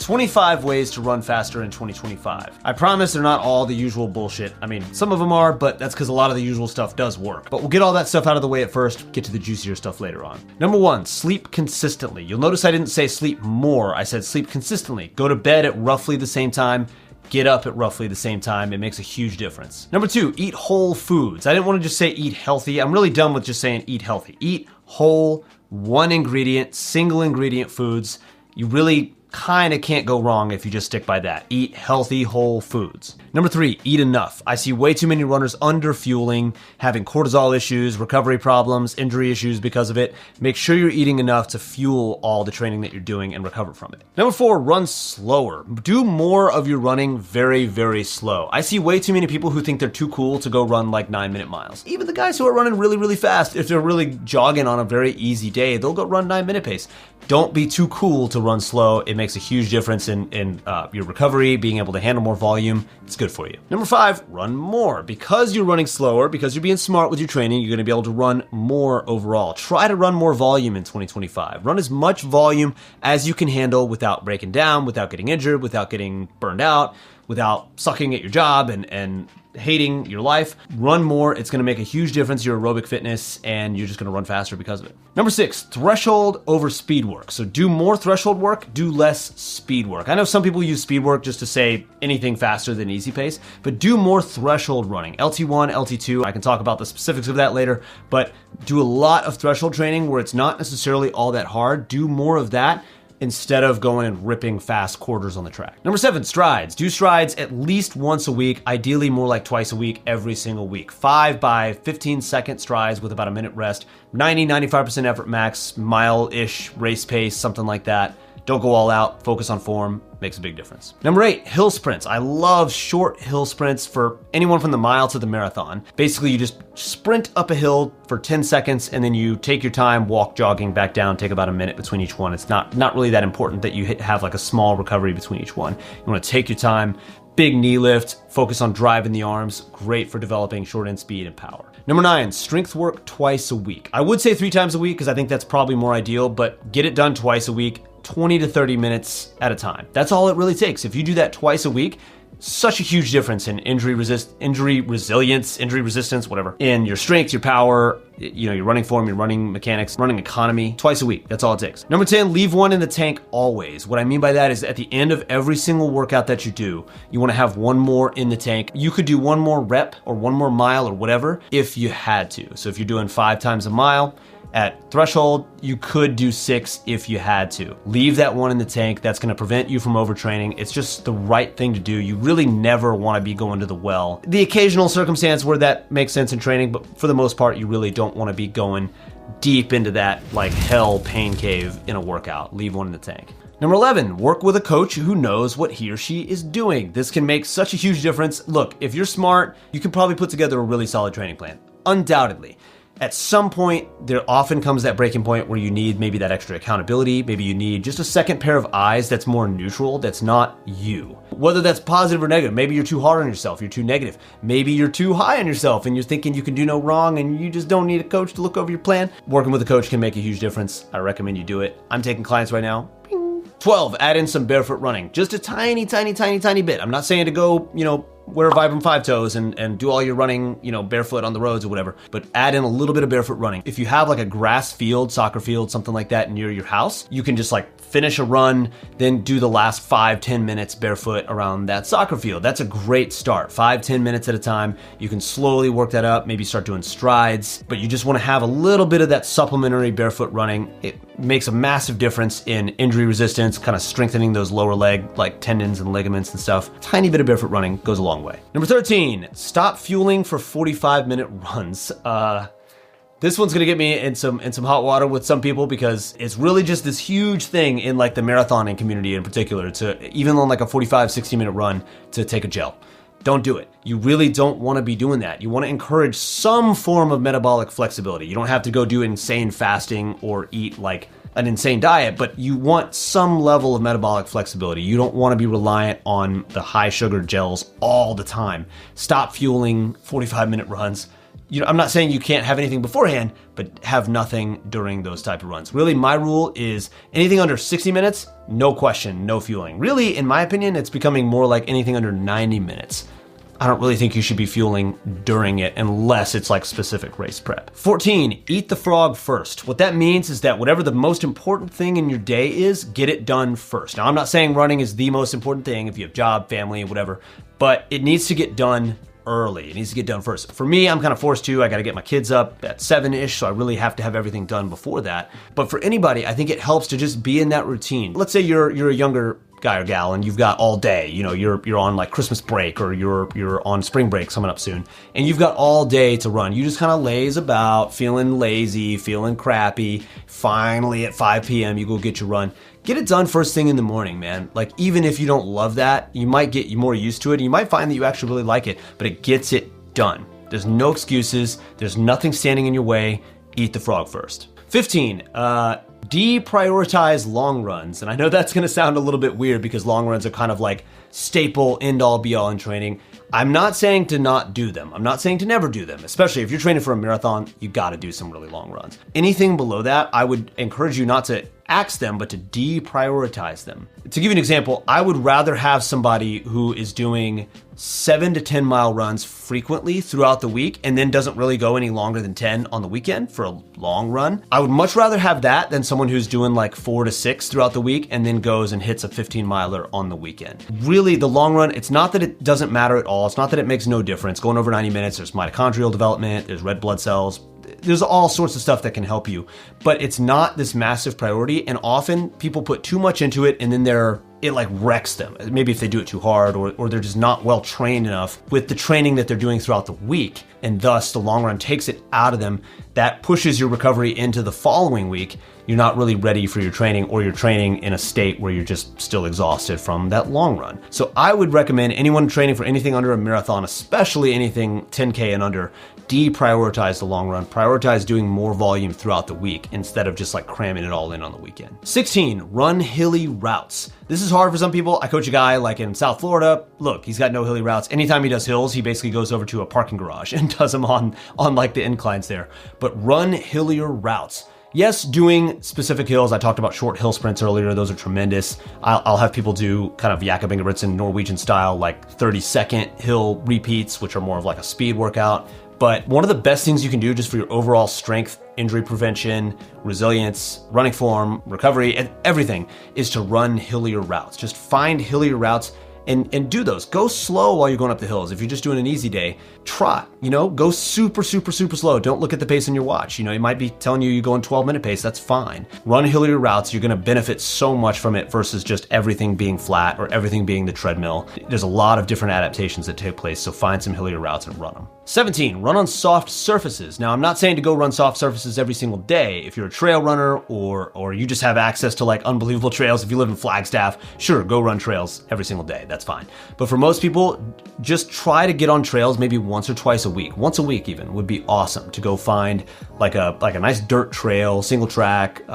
25 ways to run faster in 2025. I promise they're not all the usual bullshit. I mean, some of them are, but that's because a lot of the usual stuff does work. But we'll get all that stuff out of the way at first, get to the juicier stuff later on. Number 1, sleep consistently. You'll notice I didn't say sleep more, I said sleep consistently. Go to bed at roughly the same time, get up at roughly the same time. It makes a huge difference. Number 2, eat whole foods. I didn't want to just say eat healthy. I'm really done with just saying eat healthy. Eat whole, one ingredient, single ingredient foods. You really kind of can't go wrong if you just stick by that. Eat healthy, whole foods. Number 3, eat enough. I see way too many runners under fueling, having cortisol issues, recovery problems, injury issues because of it. Make sure you're eating enough to fuel all the training that you're doing and recover from it. Number 4, run slower. Do more of your running very, very slow. I see way too many people who think they're too cool to go run like 9-minute miles. Even the guys who are running really, really fast, if they're really jogging on a very easy day, they'll go run 9-minute pace. Don't be too cool to run slow. It makes a huge difference in your recovery, being able to handle more volume. It's good for you. Number 5, run more. Because you're running slower, because you're being smart with your training, you're gonna be able to run more overall. Try to run more volume in 2025. Run as much volume as you can handle without breaking down, without getting injured, without getting burned out, without sucking at your job and hating your life. Run more. It's going to make a huge difference to your aerobic fitness, and you're just going to run faster because of it. Number 6, threshold over speed work. So do more threshold work, do less speed work. I know some people use speed work just to say anything faster than easy pace, but do more threshold running. LT1, LT2, I can talk about the specifics of that later, but do a lot of threshold training where it's not necessarily all that hard. Do more of that instead of going and ripping fast quarters on the track. Number 7, strides. Do strides at least once a week, ideally more like twice a week, every single week. 5 by 15-second strides with about a minute rest, 95% effort max, mile-ish race pace, something like that. Don't go all out, focus on form, makes a big difference. Number 8, hill sprints. I love short hill sprints for anyone from the mile to the marathon. Basically, you just sprint up a hill for 10 seconds and then you take your time, walk jogging back down, take about a minute between each one. It's not really that important that you have like a small recovery between each one. You wanna take your time, big knee lift, focus on driving the arms, great for developing short end speed and power. Number 9, strength work twice a week. I would say 3 times a week because I think that's probably more ideal, but get it done twice a week. 20 to 30 minutes at a time. That's all it really takes. If you do that twice a week, such a huge difference in injury resilience, injury resistance, whatever, in your strength, your power, your running form, your running mechanics, running economy, twice a week. That's all it takes. Number 10, leave one in the tank always. What I mean by that is at the end of every single workout that you do, you want to have one more in the tank. You could do one more rep or one more mile or whatever if you had to. So if you're doing 5 times a mile, at threshold, you could do 6 if you had to. Leave that one in the tank. That's gonna prevent you from overtraining. It's just the right thing to do. You really never wanna be going to the well. The occasional circumstance where that makes sense in training, but for the most part, you really don't wanna be going deep into that like hell pain cave in a workout. Leave one in the tank. Number 11, work with a coach who knows what he or she is doing. This can make such a huge difference. Look, if you're smart, you can probably put together a really solid training plan. Undoubtedly. At some point, there often comes that breaking point where you need maybe that extra accountability. Maybe you need just a second pair of eyes that's more neutral, that's not you. Whether that's positive or negative, maybe you're too hard on yourself, you're too negative. Maybe you're too high on yourself and you're thinking you can do no wrong and you just don't need a coach to look over your plan. Working with a coach can make a huge difference. I recommend you do it. I'm taking clients right now. 12, add in some barefoot running. Just a tiny bit. I'm not saying to go, wear Vibram 5 toes and do all your running, barefoot on the roads or whatever, but add in a little bit of barefoot running. If you have like a grass field, soccer field, something like that near your house, you can just like finish a run, then do the last 5-10 minutes barefoot around that soccer field. That's a great start. 5-10 minutes at a time. You can slowly work that up, maybe start doing strides, but you just want to have a little bit of that supplementary barefoot running. It makes a massive difference in injury resistance, kind of strengthening those lower leg like tendons and ligaments and stuff. Tiny bit of barefoot running goes a long way. Number 13, stop fueling for 45-minute runs. This one's gonna get me in some hot water with some people because it's really just this huge thing in like the marathoning community in particular to even on like a 45-60-minute run to take a gel. Don't do it. You really don't want to be doing that. You want to encourage some form of metabolic flexibility. You don't have to go do insane fasting or eat like an insane diet, but you want some level of metabolic flexibility. You don't want to be reliant on the high sugar gels all the time. Stop fueling 45-minute runs. I'm not saying you can't have anything beforehand, but have nothing during those type of runs. Really, my rule is anything under 60 minutes, no question, no fueling. Really, in my opinion, it's becoming more like anything under 90 minutes. I don't really think you should be fueling during it unless it's like specific race prep. 14, eat the frog first. What that means is that whatever the most important thing in your day is, get it done first. Now, I'm not saying running is the most important thing if you have job, family, whatever, but it needs to get done early. It needs to get done first. For me, I'm kind of forced to. I got to get my kids up at 7-ish, so I really have to have everything done before that. But for anybody, I think it helps to just be in that routine. Let's say you're a younger guy or gal and you've got all day, you're on like Christmas break or you're on spring break coming up soon, and you've got all day to run. You just kind of laze about, feeling lazy, feeling crappy. Finally at 5 p.m. you go get your run. Get it done first thing in the morning, man. Like, even if you don't love that, you might get more used to it. And you might find that you actually really like it, but it gets it done. There's no excuses. There's nothing standing in your way. Eat the frog first. 15, deprioritize long runs. And I know that's gonna sound a little bit weird because long runs are kind of like staple, end all be all in training. I'm not saying to not do them. I'm not saying to never do them, especially if you're training for a marathon, you gotta do some really long runs. Anything below that, I would encourage you not to axe them, but to deprioritize them. To give you an example, I would rather have somebody who is doing 7 to 10 mile runs frequently throughout the week and then doesn't really go any longer than 10 on the weekend for a long run. I would much rather have that than someone who's doing like 4 to 6 throughout the week and then goes and hits a 15 miler on the weekend. Really, the long run, it's not that it doesn't matter at all. It's not that it makes no difference. Going over 90 minutes, there's mitochondrial development, there's red blood cells, there's all sorts of stuff that can help you, but it's not this massive priority. And often people put too much into it and then it like wrecks them. Maybe if they do it too hard or they're just not well trained enough with the training that they're doing throughout the week. And thus the long run takes it out of them. That pushes your recovery into the following week. You're not really ready for your training, or you're training in a state where you're just still exhausted from that long run. So I would recommend anyone training for anything under a marathon, especially anything 10K and under, deprioritize the long run. Prioritize doing more volume throughout the week instead of just like cramming it all in on the weekend. 16, run hilly routes. This is hard for some people. I coach a guy like in South Florida. Look, he's got no hilly routes. Anytime he does hills, he basically goes over to a parking garage and does them on like the inclines there. But run hillier routes. Yes, doing specific hills. I talked about short hill sprints earlier. Those are tremendous. I'll have people do kind of Jakobingeritsen Norwegian style, like 30-second hill repeats, which are more of like a speed workout. But one of the best things you can do just for your overall strength, injury prevention, resilience, running form, recovery, and everything is to run hillier routes. Just find hillier routes and do those. Go slow while you're going up the hills. If you're just doing an easy day, trot, go super, super, super slow. Don't look at the pace on your watch. It might be telling you go in 12-minute pace. That's fine. Run hillier routes. You're going to benefit so much from it versus just everything being flat or everything being the treadmill. There's a lot of different adaptations that take place. So find some hillier routes and run them. 17, run on soft surfaces. Now, I'm not saying to go run soft surfaces every single day. If you're a trail runner or you just have access to like unbelievable trails, if you live in Flagstaff, sure, go run trails every single day. That's fine. But for most people, just try to get on trails maybe once or twice a week. Once a week even would be awesome to go find like a nice dirt trail, single track.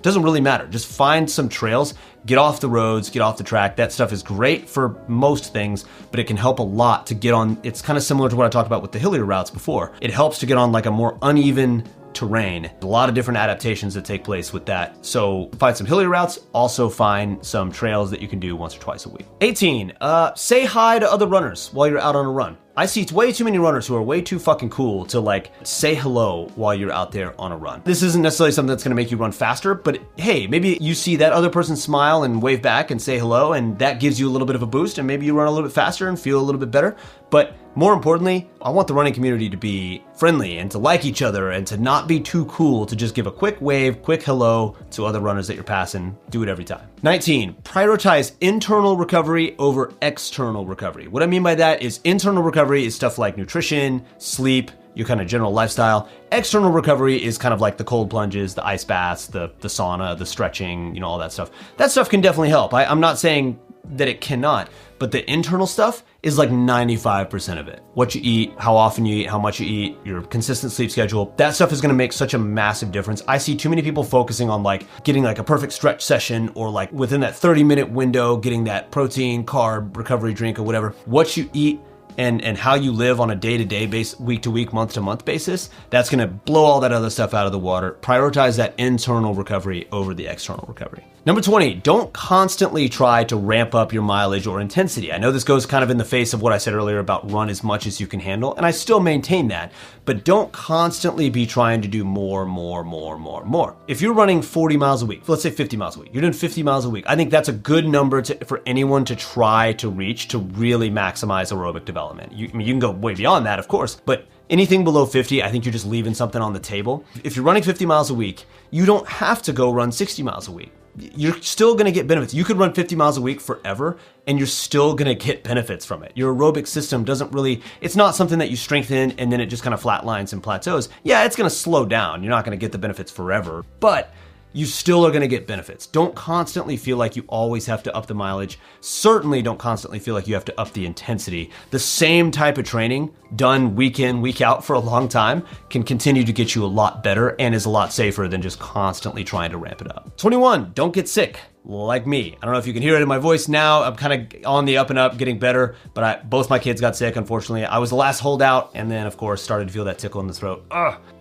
Doesn't really matter. Just find some trails, get off the roads, get off the track. That stuff is great for most things, but it can help a lot to get on. It's kind of similar to what I talked about with the hillier routes before. It helps to get on like a more uneven terrain. A lot of different adaptations that take place with that. So find some hillier routes, also find some trails that you can do once or twice a week. 18, say hi to other runners while you're out on a run. I see way too many runners who are way too fucking cool to like say hello while you're out there on a run. This isn't necessarily something that's gonna make you run faster, but hey, maybe you see that other person smile and wave back and say hello, and that gives you a little bit of a boost, and maybe you run a little bit faster and feel a little bit better. But more importantly, I want the running community to be friendly and to like each other and to not be too cool to just give a quick wave, quick hello to other runners that you're passing. Do it every time. 19, prioritize internal recovery over external recovery. What I mean by that is internal recovery is stuff like nutrition, sleep, your kind of general lifestyle. External recovery is kind of like the cold plunges, the ice baths, the sauna, the stretching, all that stuff. That stuff can definitely help. I'm not saying that it cannot, but the internal stuff is like 95% of it. What you eat, how often you eat, how much you eat, your consistent sleep schedule, that stuff is gonna make such a massive difference. I see too many people focusing on like getting like a perfect stretch session or like within that 30-minute window, getting that protein, carb, recovery drink or whatever. What you eat and how you live on a day-to-day basis, week-to-week, month-to-month basis, that's gonna blow all that other stuff out of the water. Prioritize that internal recovery over the external recovery. Number 20, don't constantly try to ramp up your mileage or intensity. I know this goes kind of in the face of what I said earlier about run as much as you can handle, and I still maintain that, but don't constantly be trying to do more. If you're running 40 miles a week, let's say 50 miles a week, you're doing 50 miles a week. I think that's a good number for anyone to try to reach to really maximize aerobic development. You can go way beyond that, of course, but anything below 50, I think you're just leaving something on the table. If you're running 50 miles a week, you don't have to go run 60 miles a week. You're still gonna get benefits. You could run 50 miles a week forever and you're still gonna get benefits from it. Your aerobic system doesn't really, it's not something that you strengthen and then it just kind of flatlines and plateaus. Yeah, it's gonna slow down. You're not gonna get the benefits forever, but you still are gonna get benefits. Don't constantly feel like you always have to up the mileage. Certainly don't constantly feel like you have to up the intensity. The same type of training done week in, week out for a long time can continue to get you a lot better and is a lot safer than just constantly trying to ramp it up. 21, don't get sick. Like me. I don't know if you can hear it in my voice now. I'm kind of on the up and up, getting better, but both my kids got sick, unfortunately. I was the last holdout, and then, of course, started to feel that tickle in the throat.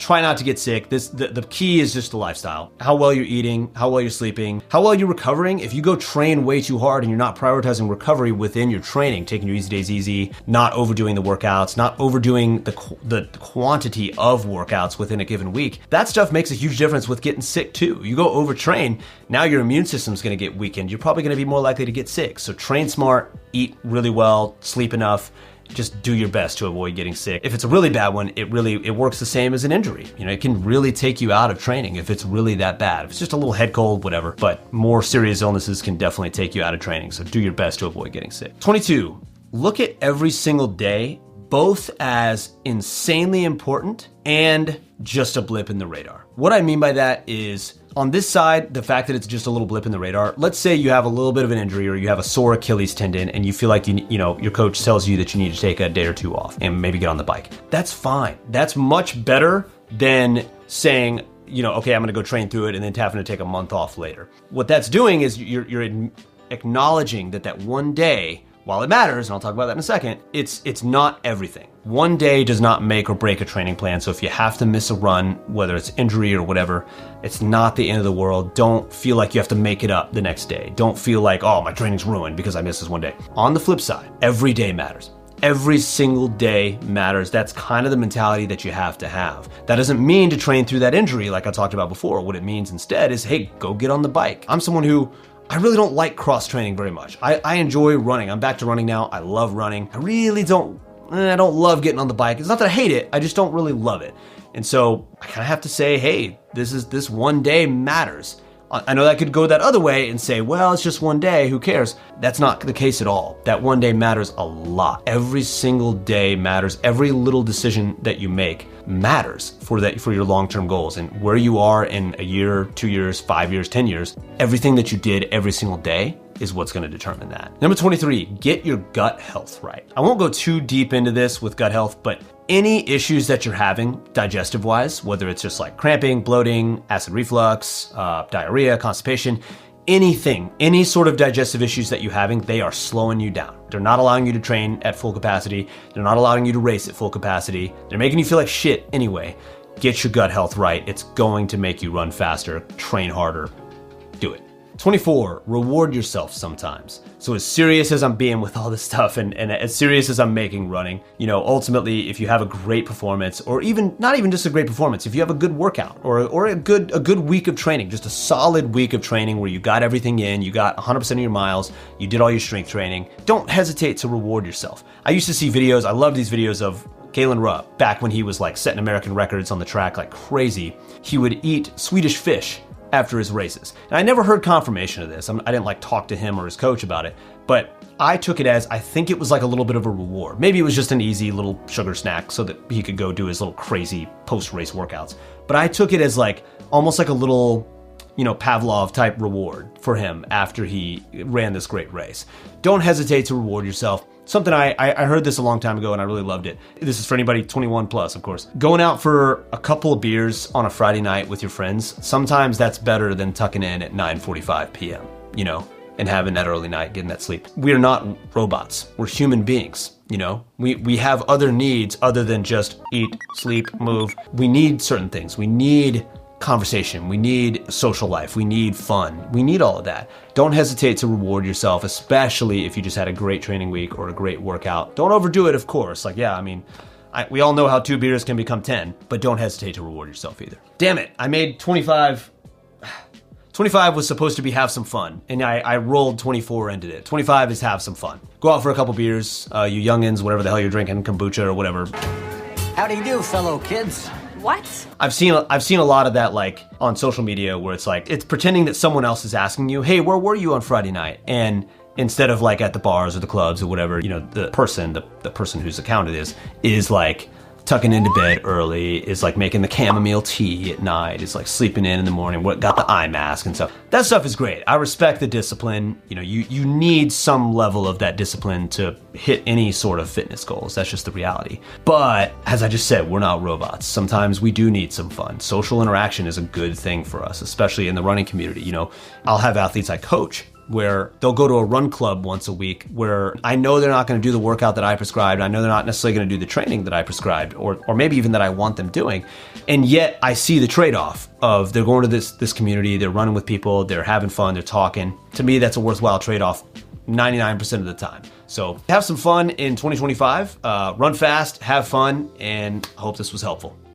Try not to get sick. The key is just the lifestyle. How well you're eating, how well you're sleeping, how well you're recovering. If you go train way too hard and you're not prioritizing recovery within your training, taking your easy days easy, not overdoing the workouts, not overdoing the quantity of workouts within a given week, that stuff makes a huge difference with getting sick too. You go overtrain, now your immune system's gonna get weakened. You're probably gonna be more likely to get sick. So train smart, eat really well, sleep enough, just do your best to avoid getting sick. If it's a really bad one, it works the same as an injury. You know, it can really take you out of training if it's really that bad. If it's just a little head cold, whatever, but more serious illnesses can definitely take you out of training. So do your best to avoid getting sick. 22, look at every single day both as insanely important and just a blip in the radar. What I mean by that is, on this side, the fact that it's just a little blip in the radar, let's say you have a little bit of an injury or you have a sore Achilles tendon and you feel like your coach tells you that you need to take a day or two off and maybe get on the bike. That's fine. That's much better than saying, okay, I'm gonna go train through it and then having to take a month off later. What that's doing is you're acknowledging that one day, while it matters, and I'll talk about that in a second, it's not everything. One day does not make or break a training plan, so if you have to miss a run, whether it's injury or whatever, it's not the end of the world. Don't feel like you have to make it up the next day. Don't feel like, oh, my training's ruined because I missed this one day. On the flip side, every day matters. Every single day matters. That's kind of the mentality that you have to have. That doesn't mean to train through that injury like I talked about before. What it means instead is, hey, go get on the bike. I'm someone who, I really don't like cross training very much. I enjoy running. I'm back to running now. I love running. I don't love getting on the bike. It's not that I hate it, I just don't really love it. And so I kind of have to say, hey, this one day matters. I know that could go that other way and say, well, it's just one day, who cares? That's not the case at all. That one day matters a lot. Every single day matters. Every little decision that you make matters for your long-term goals and where you are in a year, 2 years, 5 years, 10 years. Everything that you did every single day is what's going to determine that. Number 23, get your gut health right. I won't go too deep into this with gut health, but any issues that you're having digestive-wise, whether it's just like cramping, bloating, acid reflux, diarrhea, constipation, anything, any sort of digestive issues that you're having, they are slowing you down. They're not allowing you to train at full capacity. They're not allowing you to race at full capacity. They're making you feel like shit anyway. Get your gut health right. It's going to make you run faster, train harder. Do it. 24, reward yourself sometimes. So as serious as I'm being with all this stuff and as serious as I'm making running, ultimately, if you have a great performance, or even not even just a great performance, if you have a good workout or a good week of training, just a solid week of training where you got everything in, you got 100% of your miles, you did all your strength training, don't hesitate to reward yourself. I used to see videos, I love these videos of Galen Rupp, back when he was like setting American records on the track like crazy. He would eat Swedish fish after his races. And I never heard confirmation of this. I didn't talk to him or his coach about it, but I took it as, I think it was like a little bit of a reward. Maybe it was just an easy little sugar snack so that he could go do his little crazy post-race workouts. But I took it as almost like a little, Pavlov type reward for him after he ran this great race. Don't hesitate to reward yourself. Something I heard this a long time ago and I really loved it. This is for anybody 21 plus, of course. Going out for a couple of beers on a Friday night with your friends, sometimes that's better than tucking in at 9:45 p.m., and having that early night, getting that sleep. We are not robots. We're human beings, We have other needs other than just eat, sleep, move. We need certain things. We need conversation. We need social life. We need fun. We need all of that. Don't hesitate to reward yourself, especially if you just had a great training week or a great workout. Don't overdo it, of course. Like, yeah, I mean, we all know how 2 beers can become 10, but don't hesitate to reward yourself either. Damn it, I made 25. 25 was supposed to be have some fun, and I rolled 24 into it. 25 is have some fun. Go out for a couple beers, you youngins, whatever the hell you're drinking, kombucha or whatever. How do you do, fellow kids? What? I've seen a lot of that, like, on social media, where it's like, it's pretending that someone else is asking you, hey, where were you on Friday night? And instead of like at the bars or the clubs or whatever, you know, the person whose account it is like tucking into bed early, is like making the chamomile tea at night, is like sleeping in the morning, got the eye mask and stuff. That stuff is great. I respect the discipline. You know, you need some level of that discipline to hit any sort of fitness goals. That's just the reality. But as I just said, we're not robots. Sometimes we do need some fun. Social interaction is a good thing for us, especially in the running community. You know, I'll have athletes I coach where they'll go to a run club once a week where I know they're not going to do the workout that I prescribed. I know they're not necessarily going to do the training that I prescribed or maybe even that I want them doing. And yet I see the trade-off of they're going to this community, they're running with people, they're having fun, they're talking. To me, that's a worthwhile trade-off 99% of the time. So have some fun in 2025, run fast, have fun, and hope this was helpful.